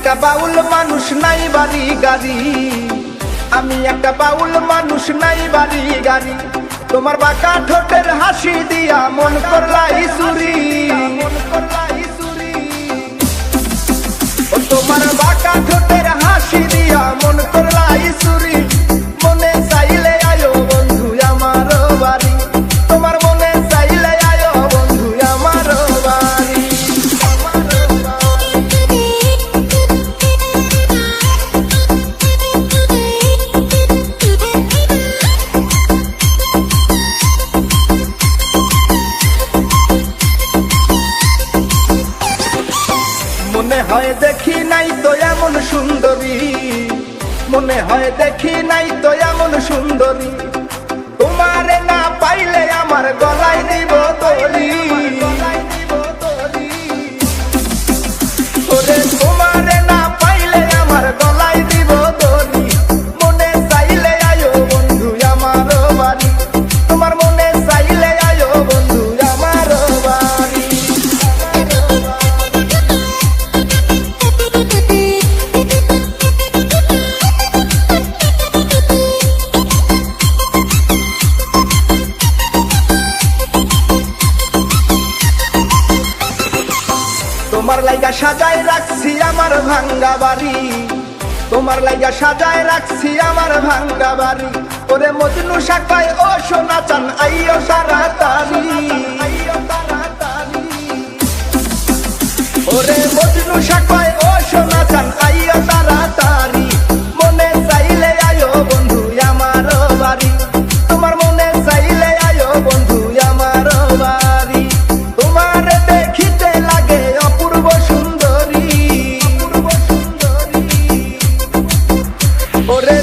একটা বাউল মানুষ নাই বাড়ি গাড়ি, আমি একটা বাউল মানুষ নাই বাড়ি গাড়ি। তোমার বাঁকা ঠোঁটের হাসি দিয়া মন করলাই চুরি, তোমার বাঁকা ঠোঁটের হাসি দিয়া মন করলাই চুরি। মনে চাইলে আয়ো বন্ধু আমার বাড়ি, তোমার মনে চাইলে আয়ো বন্ধু আমার বাড়ি। মনে হয় দেখি নাই তো এমন সুন্দরী, মনে হয় দেখি নাই তো এমন সুন্দরী। তোমারে না পাইলে আমার গলায় দিব দড়ি, ওরে তোমারে না পাইলে আমার গলায় দিব দড়ি। মনে চাইলে আয়ো বন্ধু আমার বাড়ি, তোমার মনে চাইলে আয়ো বন্ধু আমার বাড়ি। তোমার লাইগা সাজায় রাখছি আমার ভাঙ্গা বাড়ি, তোমার লাইগা সাজায় রাখছি আমার ভাঙ্গা বাড়ি। ওরে মজনু শাখায় ও সোনা চান আইও তাড়াতাড়ি, ওরে মজনু শাখায় ও সোনা চান আইও তাড়াতাড়ি। মনে চাইলে আয়ো বন্ধু আমার বাড়ি, তোমার মনে চাইলে আয়ো বন্ধু আমার বাড়ি। তোমার দেখিতে লাগে অপূর্ব সুন্দরী, ওরে